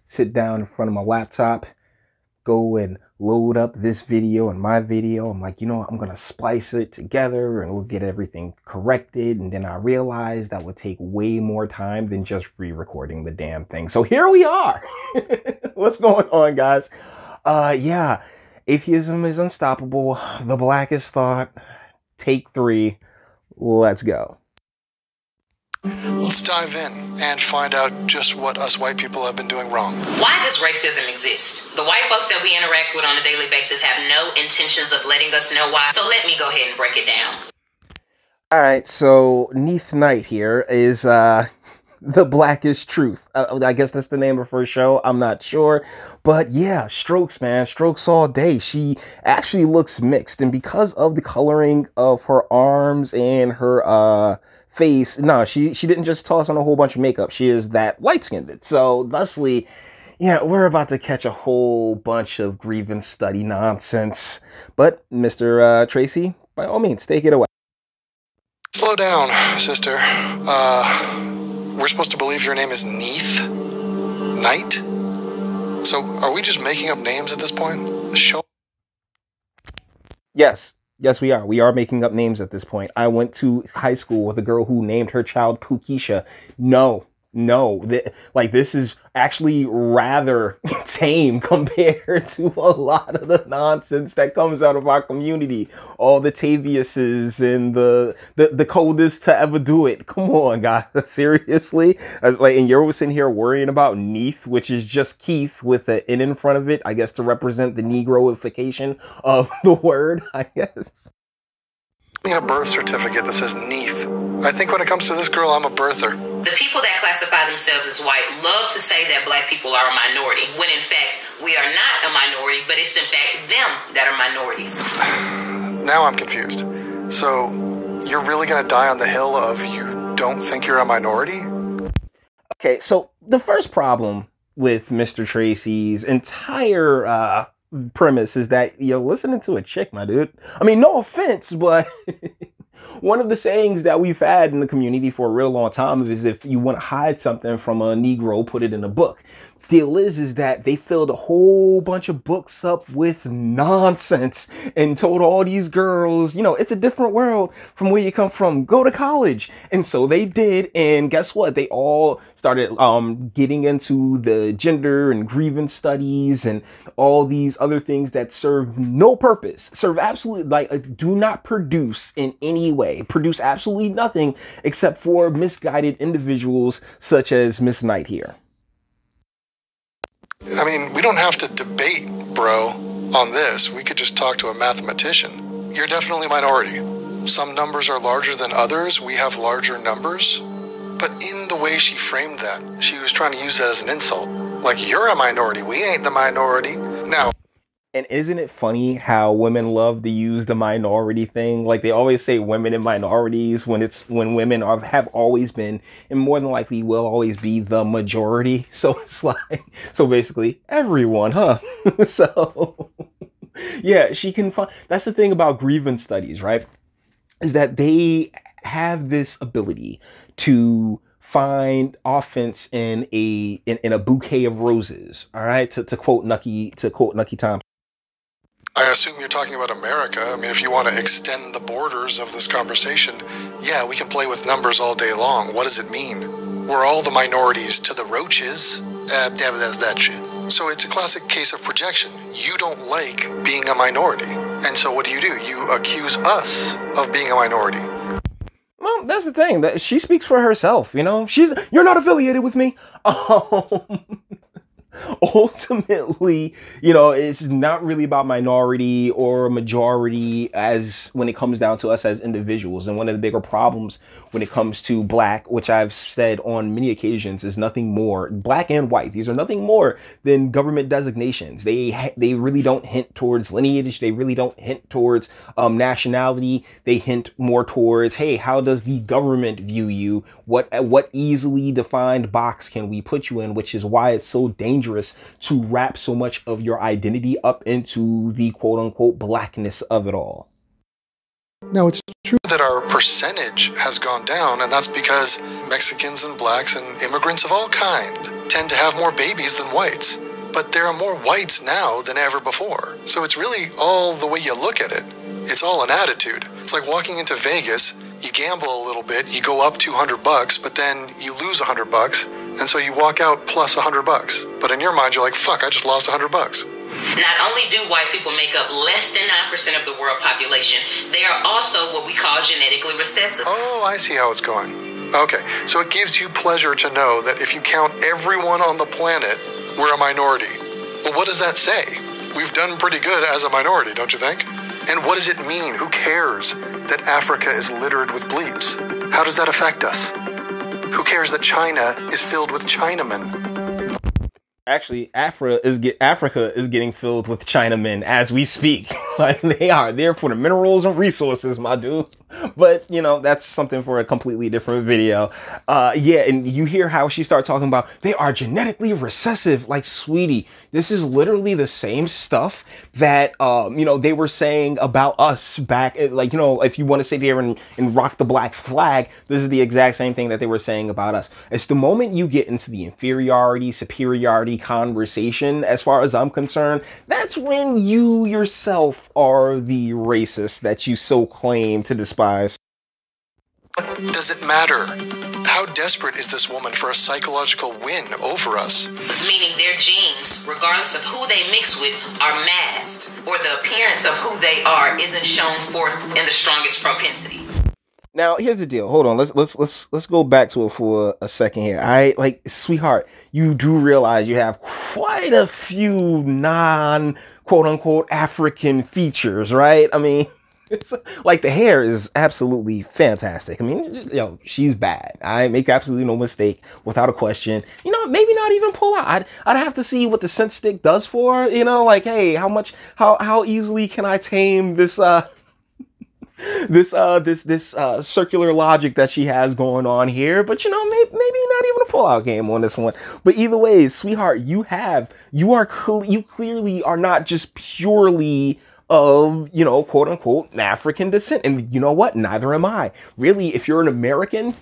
sit down in front of my laptop, go and load up this video and my video. I'm like, you know what? I'm going to splice it together and we'll get everything corrected. And then I realized that would take way more time than just re-recording the damn thing. So here we are. What's going on, guys? Yeah, atheism is unstoppable. The Blackest thought. Take 3. Let's go. Let's dive in and find out just what us white people have been doing wrong. Why does racism exist? The white folks that we interact with on a daily basis have no intentions of letting us know why. So let me go ahead and break it down. All right, so Neath Knight here is the Blackest Truth. I guess that's the name of her show. I'm not sure. But yeah, strokes, man. Strokes all day. She actually looks mixed. And because of the coloring of her arms and her face, no, she didn't just toss on a whole bunch of makeup. She is that light-skinned. So thusly, yeah, we're about to catch a whole bunch of grievance study nonsense. But Mr. Tracy, by all means, take it away. Slow down, sister. We're supposed to believe your name is Neath Knight? So are we just making up names at this point? The show? Yes. Yes, we are. We are making up names at this point. I went to high school with a girl who named her child Pukisha. No. This is actually rather tame compared to a lot of the nonsense that comes out of our community. All the Taviuses and the coldest to ever do it. Come on, guys. Seriously? And you're sitting here worrying about Neath, which is just Keith with an N in front of it, I guess to represent the Negroification of the word, I guess. A birth certificate that says Neath. I think when it comes to this girl, I'm a birther. The people that classify themselves as white love to say that black people are a minority, when in fact, we are not a minority, but it's in fact them that are minorities. Now I'm confused. So, you're really going to die on the hill of you don't think you're a minority? Okay, so the first problem with Mr. Tracy's entire premise is that you're listening to a chick, my dude. I mean, no offense, but one of the sayings that we've had in the community for a real long time is if you want to hide something from a Negro, put it in a book. Deal is that they filled a whole bunch of books up with nonsense and told all these girls, you know, it's a different world from where you come from. Go to college. And so they did. And guess what? They all started getting into the gender and grievance studies and all these other things that serve no purpose, serve absolutely do not produce in any way, produce absolutely nothing except for misguided individuals such as Miss Knight here. I mean, we don't have to debate, bro, on this. We could just talk to a mathematician. You're definitely a minority. Some numbers are larger than others. We have larger numbers. But in the way she framed that, she was trying to use that as an insult. Like, you're a minority. We ain't the minority. Now, and isn't it funny how women love to use the minority thing? Like they always say women and minorities when women have always been and more than likely will always be the majority. So it's like, so basically everyone, huh? So yeah, she can find, that's the thing about grievance studies, right? Is that they have this ability to find offense in a bouquet of roses. All right. To quote Nucky Thompson. I assume you're talking about America. I mean, if you want to extend the borders of this conversation, yeah, we can play with numbers all day long. What does it mean? We're all the minorities to the roaches. That shit. So it's a classic case of projection. You don't like being a minority. And so what do? You accuse us of being a minority. Well, that's the thing. That she speaks for herself, you know? You're not affiliated with me. Ultimately, you know, it's not really about minority or majority as when it comes down to us as individuals. And one of the bigger problems when it comes to black, which I've said on many occasions, is nothing more, black and white. These are nothing more than government designations. They really don't hint towards lineage. They really don't hint towards nationality. They hint more towards, hey, how does the government view you? What easily defined box can we put you in? Which is why it's so dangerous to wrap so much of your identity up into the quote unquote blackness of it all. No, it's true that our percentage has gone down, and that's because Mexicans and blacks and immigrants of all kind tend to have more babies than whites. But there are more whites now than ever before. So it's really all the way you look at it. It's all an attitude. It's like walking into Vegas, you gamble a little bit, you go up $200, but then you lose $100, and so you walk out plus $100. But in your mind, you're like, fuck, I just lost $100. Not only do white people make up less than 9% of the world population, they are also what we call genetically recessive. Oh, I see how it's going. Okay, so it gives you pleasure to know that if you count everyone on the planet, we're a minority. Well, what does that say? We've done pretty good as a minority, don't you think? And what does it mean? Who cares that Africa is littered with bleeps? How does that affect us? Who cares that China is filled with Chinamen? Actually, Africa is getting filled with Chinamen as we speak. Like, they are there for the minerals and resources, my dude. But, you know, that's something for a completely different video. Yeah, and you hear how she started talking about they are genetically recessive. Like, sweetie, this is literally the same stuff that, you know, they were saying about us back, like, you know, if you want to sit here and rock the black flag, this is the exact same thing that they were saying about us. It's the moment you get into the inferiority, superiority conversation, as far as I'm concerned, that's when you yourself are the racist that you so claim to despise. What does it matter? How desperate is this woman for a psychological win over us? Meaning their genes, regardless of who they mix with, are masked, or the appearance of who they are isn't shown forth in the strongest propensity. Now, here's the deal. Hold on. Let's go back to it for a second here. Like, sweetheart, you do realize you have quite a few non-quote unquote African features, right? I mean, it's like the hair is absolutely fantastic. I mean, yo, she's bad. I make absolutely no mistake, without a question. You know, maybe not even pull out. I'd have to see what the scent stick does for her, you know, like, hey, how easily can I tame this this circular logic that she has going on here. But, you know, maybe not even a pull-out game on this one. But either way, sweetheart, you clearly are not just purely of, you know, quote unquote African descent. And you know what? Neither am I. Really, if you're an American,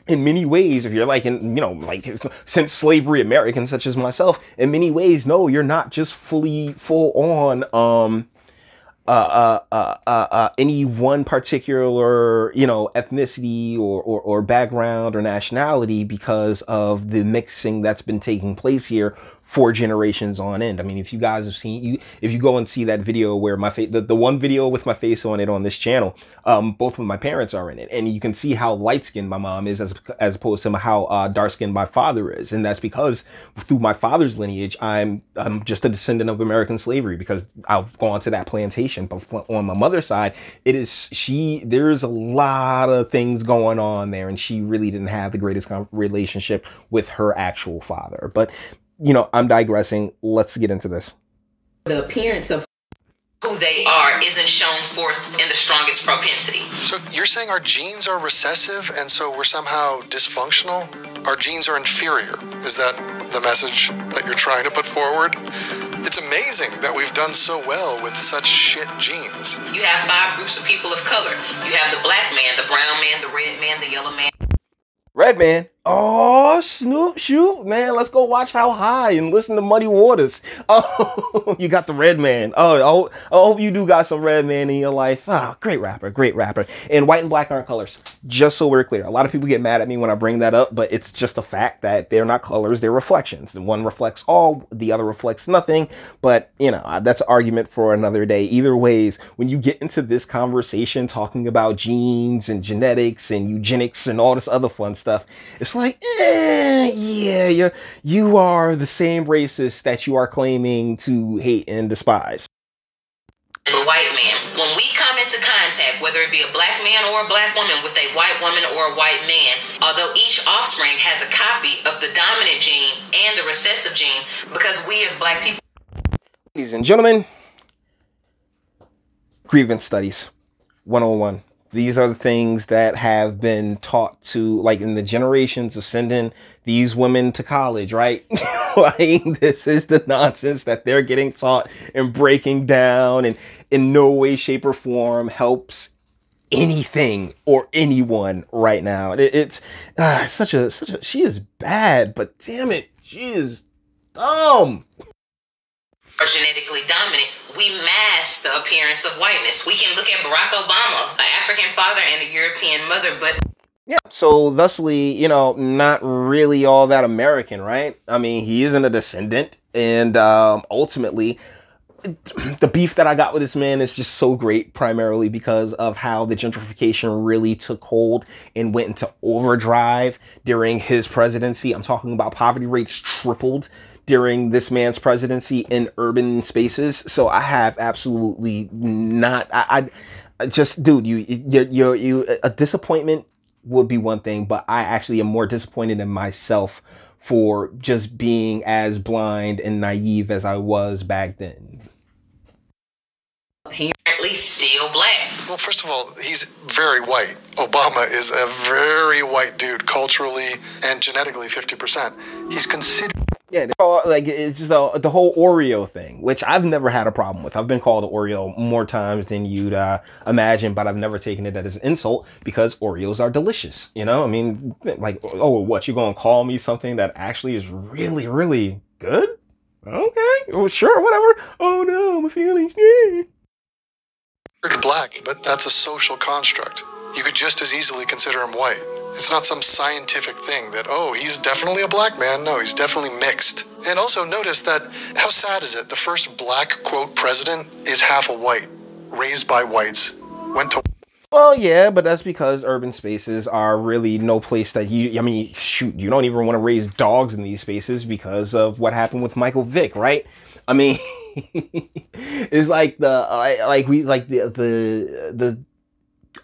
in many ways, if you're like, in, you know, like since slavery American, such as myself, in many ways, no, you're not just full on any one particular, you know, ethnicity or background or nationality, because of the mixing that's been taking place here for generations on end. I mean, if you guys have seen, if you go and see that video where my face, the one video with my face on it on this channel, both of my parents are in it, and you can see how light-skinned my mom is as opposed to how dark-skinned my father is. And that's because through my father's lineage, I'm just a descendant of American slavery, because I've gone to that plantation. But on my mother's side, there's a lot of things going on there, and she really didn't have the greatest relationship with her actual father. But, you know, I'm digressing. Let's get into this. The appearance of who they are isn't shown forth in the strongest propensity. So you're saying our genes are recessive, and so we're somehow dysfunctional? Our genes are inferior. Is that the message that you're trying to put forward? It's amazing that we've done so well with such shit genes. You have 5 groups of people of color. You have the black man, the brown man, the red man, the yellow man. Red man. Oh, Snoop, shoot, man. Let's go watch How High and listen to Muddy Waters. Oh, you got the red man. Oh, I hope you do got some red man in your life. Oh, great rapper, great rapper. And white and black aren't colors. Just so we're clear. A lot of people get mad at me when I bring that up, but it's just a fact that they're not colors, they're reflections. The one reflects all, the other reflects nothing. But, you know, that's an argument for another day. Either ways, when you get into this conversation talking about genes and genetics and eugenics and all this other fun stuff, it's like, yeah, you are the same racist that you are claiming to hate and despise. The white man. When we come into contact, whether it be a black man or a black woman with a white woman or a white man, although each offspring has a copy of the dominant gene and the recessive gene, because we as black people... Ladies and gentlemen, grievance studies 101. These are the things that have been taught to, like, in the generations of sending these women to college, right? Like, this is the nonsense that they're getting taught and breaking down, and in no way, shape, or form helps anything or anyone right now. It's such a, she is bad, but damn it, She is dumb. Are genetically dominant, we mask the appearance of whiteness. We can look at Barack Obama, an African father and a European mother, but yeah, so thusly, you know, not really all that American, right? I mean, he isn't a descendant, and ultimately, the beef that I got with this man is just so great, primarily because of how the gentrification really took hold and went into overdrive during his presidency. I'm talking about poverty rates tripled during this man's presidency in urban spaces. So I have absolutely not. I just, dude, you a disappointment would be one thing, but I actually am more disappointed in myself for just being as blind and naive as I was back then. Apparently still black. Well, first of all, he's very white. Obama is a very white dude, culturally and genetically 50%. He's considered... Yeah, like it's just the whole Oreo thing, which I've never had a problem with. I've been called an Oreo more times than you'd imagine, but I've never taken it as an insult because Oreos are delicious. You know, I mean, like, oh, what, you gonna call me something that actually is really, really good? Okay, well, sure, whatever. Oh no, my feelings. Yeah. Black, but that's a social construct. You could just as easily consider him white. It's not some scientific thing that, oh, he's definitely a black man. No, he's definitely mixed. And also notice that, how sad is it? The first black, quote, president is half a white, raised by whites, went to... Well, yeah, but that's because urban spaces are really no place that I mean, shoot, you don't even want to raise dogs in these spaces because of what happened with Michael Vick, right? I mean, it's like the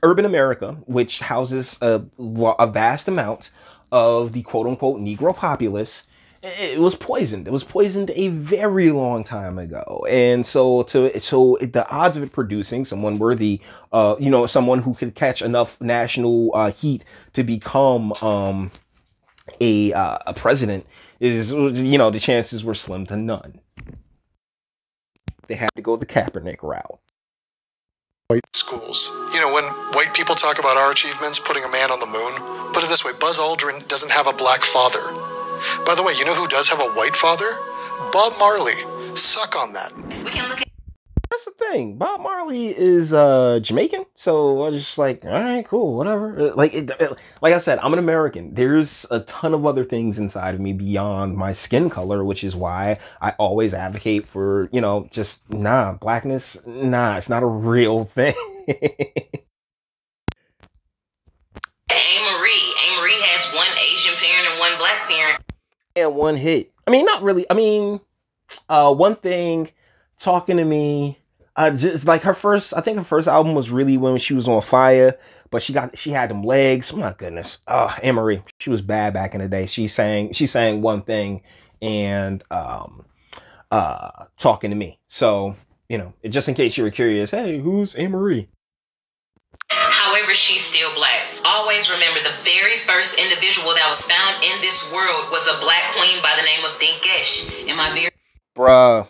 urban America, which houses a vast amount of the quote unquote Negro populace, it was poisoned. It was poisoned a very long time ago. And so the odds of it producing someone worthy, someone who could catch enough national heat to become a president is, the chances were slim to none. They had to go the Kaepernick route. White schools. You know, when white people talk about our achievements, putting a man on the moon, put it this way, Buzz Aldrin doesn't have a black father. By the way, you know who does have a white father? Bob Marley. Suck on that. We can look at... That's the thing. Bob Marley is Jamaican, so I was just like, all right, cool, whatever. Like I said, I'm an American. There's a ton of other things inside of me beyond my skin color, which is why I always advocate for, just blackness. Nah, it's not a real thing. Marie has one Asian parent and one black parent. And one hit. I mean, not really. I mean, one thing, Talking to Me, just like her first album was really when she was on fire, but she had them legs. My goodness. Anne Marie, she was bad back in the day. She sang One Thing and Talking to Me. So, just in case you were curious, hey, who's Anne Marie? However, she's still black. Always remember, the very first individual that was found in this world was a black queen by the name of Dinkesh. Am I very... Bruh.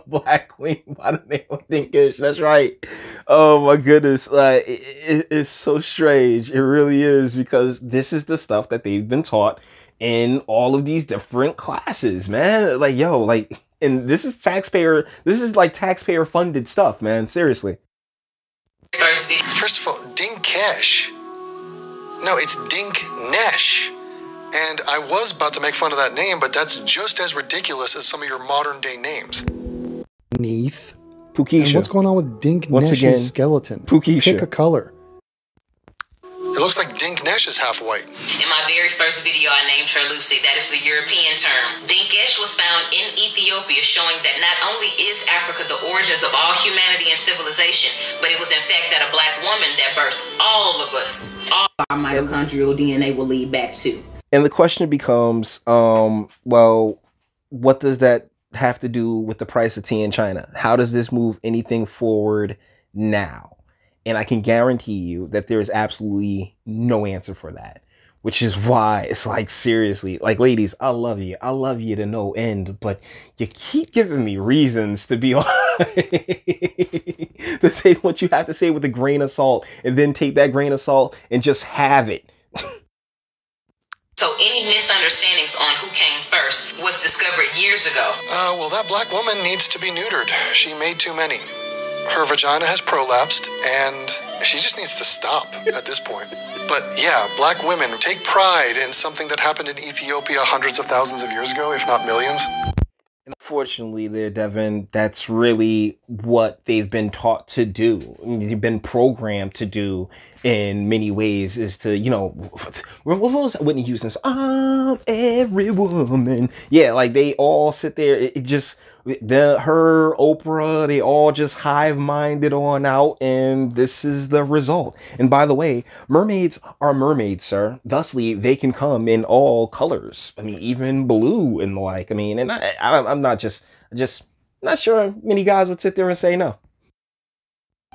Black queen by the name of Dinkish. That's right. Oh my goodness. Like it's so strange. It really is, because this is the stuff that they've been taught in all of these different classes, man. Like, and this is taxpayer funded stuff, man. Seriously. First of all, Dinkesh. No, it's Dinknesh. And I was about to make fun of that name, but that's just as ridiculous as some of your modern day names. Neath. Pukisha. And what's going on with Dinknesh's skeleton? Pukisha. Pick a color. It looks like Dinknesh is half white. In my very first video, I named her Lucy. That is the European term. Dinkesh was found in Ethiopia, showing that not only is Africa the origins of all humanity and civilization, but it was in fact that a black woman that birthed all of us. All our mitochondrial DNA will lead back to. And the question becomes, well, what does that have to do with the price of tea in China? How does this move anything forward now? And I can guarantee you that there is absolutely no answer for that, which is why it's like, seriously, like, ladies, I love you. I love you to no end, but you keep giving me reasons to be to take what you have to say with a grain of salt, and then take that grain of salt and just have it. So any misunderstandings on who came first was discovered years ago. Well, that black woman needs to be neutered. She made too many. Her vagina has prolapsed, and she just needs to stop at this point. But yeah, black women take pride in something that happened in Ethiopia hundreds of thousands of years ago, if not millions. And unfortunately, there, Devin, that's really what they've been taught to do. They've been programmed to do in many ways, is to, you know, what was Whitney Houston's "I'm every woman"? Yeah, like they all sit there. It just her Oprah, they all just hive-minded on out, and this is the result. And by the way, mermaids are mermaids, sir. Thusly, they can come in all colors. I mean, even blue and the like. I mean, and I'm not just not sure many guys would sit there and say no.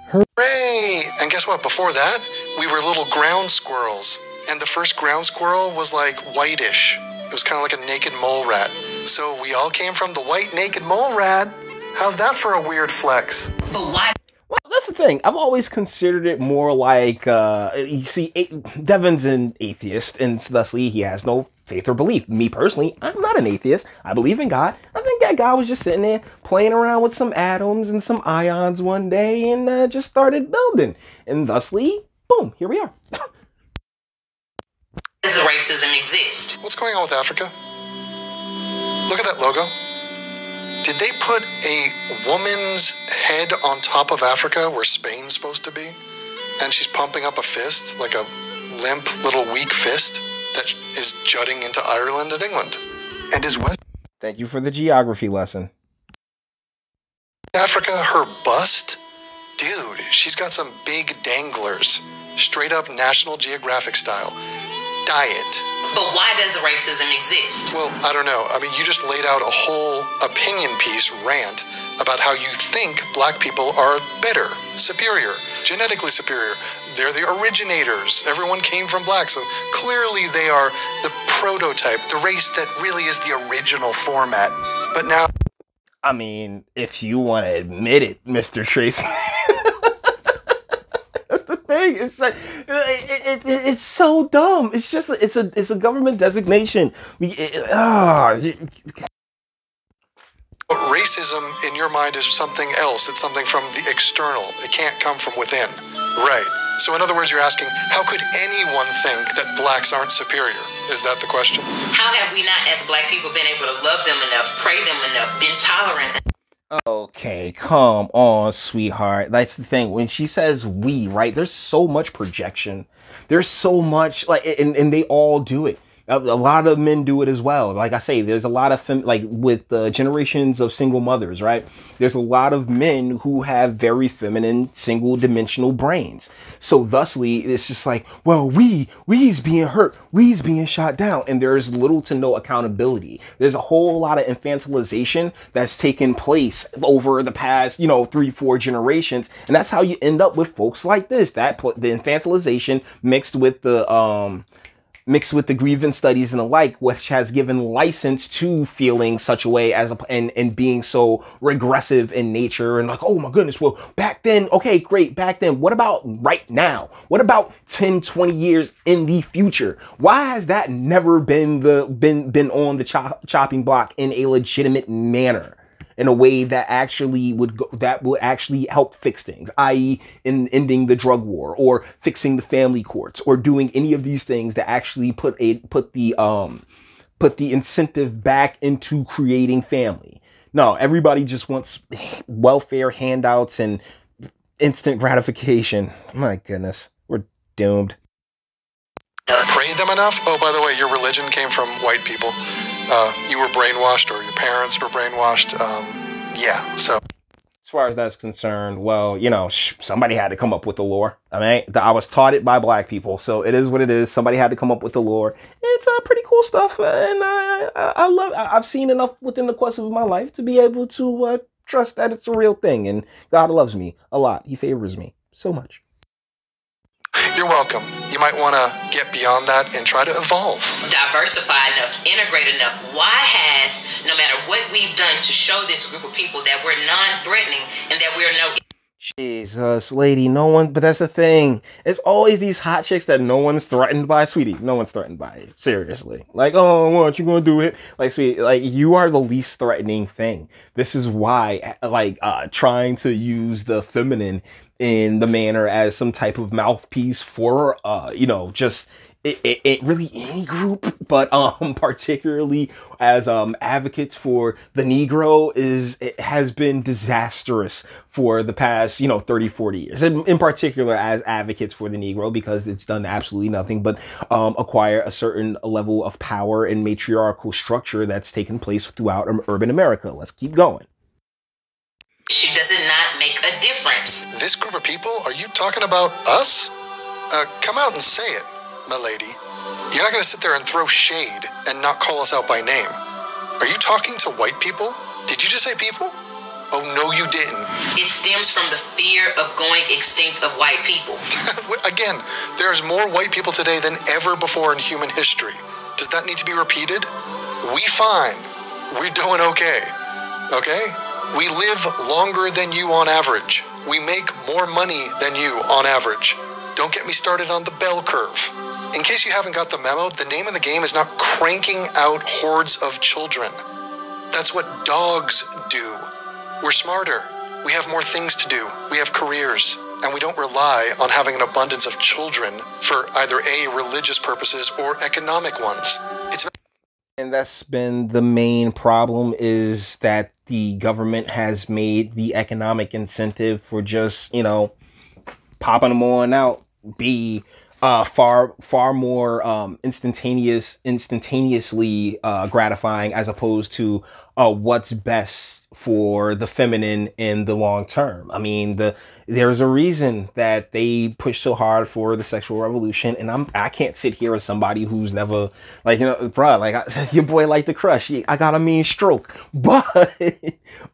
Hooray! And guess what? Before that, we were little ground squirrels. And the first ground squirrel was like whitish. It was kind of like a naked mole rat. So we all came from the white naked mole rat. How's that for a weird flex? But why? Well, that's the thing. I've always considered it more like, you see, Devin's an atheist, and thusly he has no faith or belief. Me personally, I'm not an atheist. I believe in God. I think that guy was just sitting there playing around with some atoms and some ions one day and just started building. And thusly, boom, here we are. Does racism exist? What's going on with Africa? Look at that logo. Did they put a woman's head on top of Africa where Spain's supposed to be? And she's pumping up a fist, like a limp little weak fist that is jutting into Ireland and England. And is West Thank you for the geography lesson. Africa her bust? Dude, she's got some big danglers. Straight up National Geographic style. Diet. But why does racism exist? Well, I don't know. I mean, you just laid out a whole opinion piece rant about how you think black people are better, superior, genetically superior. They're the originators. Everyone came from black, so clearly they are the prototype, the race that really is the original format. But now, I mean, if you want to admit it, Mr. Tracy. That's the thing. It's like it's so dumb. It's just it's a government designation. Racism in your mind is something else. It's something from the external. It can't come from within. Right. So in other words, you're asking, how could anyone think that blacks aren't superior? Is that the question? How have we not, as black people, been able to love them enough, pray them enough, been tolerant? Okay, come on, sweetheart. That's the thing. When she says we, right, there's so much projection. There's so much, like, and they all do it. A lot of men do it as well. Like I say, there's a lot of, like with the generations of single mothers, right? There's a lot of men who have very feminine, single dimensional brains. So thusly, it's just like, well, we's being hurt, we's being shot down. And there's little to no accountability. There's a whole lot of infantilization that's taken place over the past, 3-4 generations. And that's how you end up with folks like this, the infantilization mixed with the grievance studies and the like, which has given license to feeling such a way as and being so regressive in nature and like, oh my goodness, well, back then, okay, great, back then. What about right now? What about 10, 20 years in the future? Why has that never been been on the chopping block in a legitimate manner? In a way that actually would actually help fix things, i.e. in ending the drug war or fixing the family courts or doing any of these things that actually put the incentive back into creating family. No, everybody just wants welfare handouts and instant gratification. My goodness, we're doomed. Pray them enough? Oh, by the way, your religion came from white people. You were brainwashed, or your parents were brainwashed. Yeah, so. As far as that's concerned, well, somebody had to come up with the lore. I mean, I was taught it by black people, so it is what it is. Somebody had to come up with the lore. It's pretty cool stuff, and I love. I've seen enough within the course of my life to be able to trust that it's a real thing, and God loves me a lot. He favors me so much. You're welcome. You might want to get beyond that and try to evolve. Diversify enough, integrate enough. Why has, no matter what we've done to show this group of people that we're non-threatening and that we're no... Jesus, lady, no one, but that's the thing. It's always these hot chicks that no one's threatened by, sweetie. No one's threatened by you. Seriously. Like, oh, what you gonna do it? Like, sweetie, like, you are the least threatening thing. This is why, like, trying to use the feminine in the manner as some type of mouthpiece for, you know, just, it really any group, but particularly as advocates for the Negro it has been disastrous for the past 30-40 years, and in particular as advocates for the Negro, because it's done absolutely nothing but acquire a certain level of power and matriarchal structure that's taken place throughout urban America. Let's keep going. Does it not make a difference? This group of people, are you talking about us? Come out and say it, my lady. You're not going to sit there and throw shade and not call us out by name. Are you talking to white people? Did you just say people? Oh, no, you didn't. It stems from the fear of going extinct of white people. Again, there's more white people today than ever before in human history. Does that need to be repeated? We fine. We're doing okay. Okay? We live longer than you on average. We make more money than you on average. Don't get me started on the bell curve. In case you haven't got the memo, the name of the game is not cranking out hordes of children. That's what dogs do. We're smarter. We have more things to do. We have careers. And we don't rely on having an abundance of children for either A, religious purposes or economic ones. And that's been the main problem, is that the government has made the economic incentive for just, popping them on out be far more instantaneously gratifying, as opposed to what's best for the feminine in the long term. I mean, there's a reason that they push so hard for the sexual revolution, and I can't sit here as somebody who's never, like, bruh, like, your boy like the crush. I got a mean stroke, but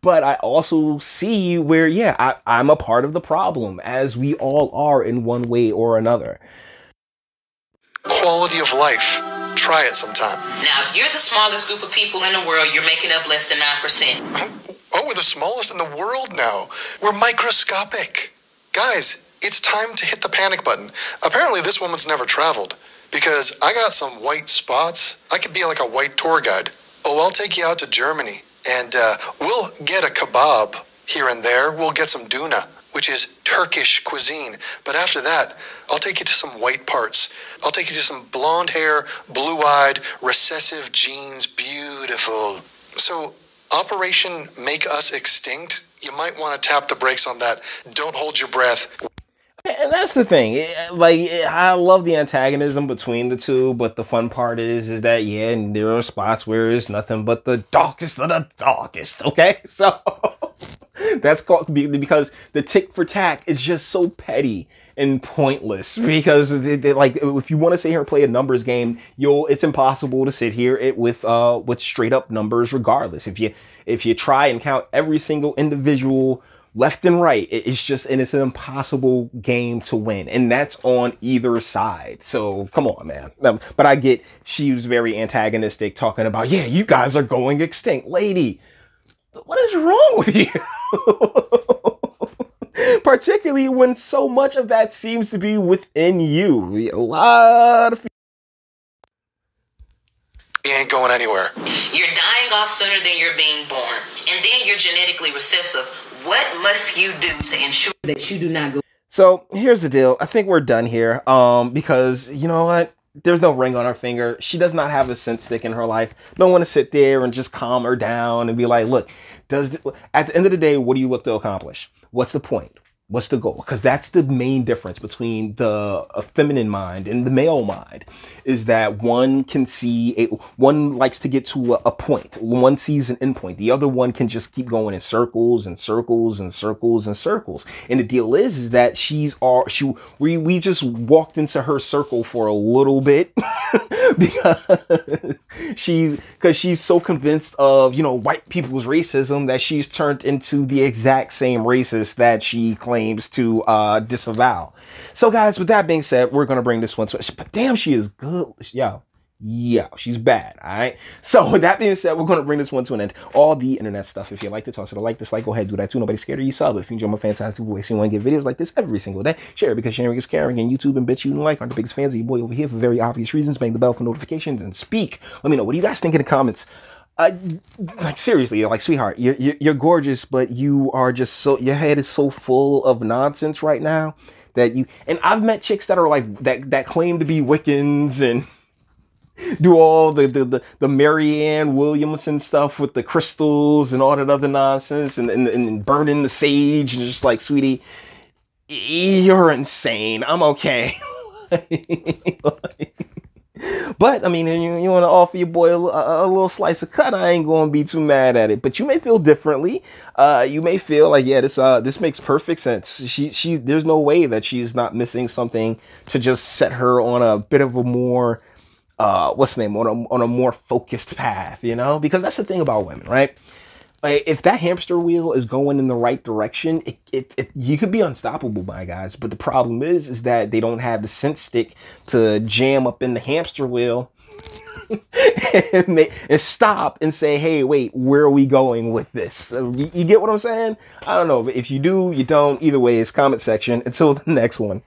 I also see where, yeah, I'm a part of the problem, as we all are in one way or another. Quality of life. Try it sometime. Now, if you're the smallest group of people in the world, you're making up less than 9%. Oh, we're the smallest in the world now. We're microscopic. Guys, it's time to hit the panic button. Apparently, this woman's never traveled, because I got some white spots. I could be like a white tour guide. Oh, I'll take you out to Germany, and we'll get a kebab here and there. We'll get some duna, which is Turkish cuisine. But after that, I'll take you to some white parts. I'll take you to some blonde hair, blue-eyed, recessive genes, beautiful. So, Operation Make Us Extinct, you might want to tap the brakes on that. Don't hold your breath. And that's the thing. I love the antagonism between the two, but the fun part is that, yeah, and there are spots where it's nothing but the darkest of the darkest, okay? So, that's called, because the tick for tack is just so petty and pointless, because they like, if you want to sit here and play a numbers game, it's impossible to sit here with straight up numbers regardless. If you try and count every single individual left and right, it's an impossible game to win, and that's on either side. So come on, man. But I get she was very antagonistic, talking about, yeah, you guys are going extinct. Lady, what is wrong with you? Particularly when so much of that seems to be within you. A lot of... You ain't going anywhere. You're dying off sooner than you're being born, and then you're genetically recessive. What must you do to ensure that you do not go? So here's the deal. I think we're done here. Because you know what? There's no ring on her finger. She does not have a scent stick in her life. Don't want to sit there and just calm her down and be like, look, at the end of the day, what do you look to accomplish? What's the point? What's the goal? Because that's the main difference between the feminine mind and the male mind, is that one can see, one likes to get to a point. One sees an end point. The other one can just keep going in circles and circles and circles and circles. And the deal is that we just walked into her circle for a little bit because she's so convinced of, white people's racism that she's turned into the exact same racist that she claims to disavow. So guys, with that being said, we're gonna bring this one to, but damn, she is good. Yo, she's bad, all right? So with that being said, we're going to bring this one to an end. All the internet stuff, if you like to toss it a like, dislike, go ahead, do that too. Nobody's scared of you, sub. If you enjoy my fantastic voice, you want to get videos like this every single day, share it because sharing is caring. And YouTube and Bitchute and like aren't the biggest fans of your boy over here for very obvious reasons. Bang the bell for notifications and speak. Let me know, what do you guys think in the comments? Like seriously, like sweetheart, you're gorgeous, but you are just so, your head is so full of nonsense right now that you, and I've met chicks that are like, that claim to be Wiccans and do all the Marianne Williamson stuff with the crystals and all that other nonsense and burning the sage, and just like, sweetie, you're insane. I'm okay. But I mean, you want to offer your boy a little slice of cut, I ain't gonna be too mad at it. But you may feel differently. You may feel like, yeah, this makes perfect sense. She there's no way that she's not missing something to just set her on a bit of a more what's the name, on a more focused path, you know? Because that's the thing about women, right? If that hamster wheel is going in the right direction, you could be unstoppable, my guys. But the problem is that they don't have the sense stick to jam up in the hamster wheel and stop and say, hey, wait, where are we going with this? You get what I'm saying? I don't know. But if you do, you don't. Either way, it's comment section. Until the next one.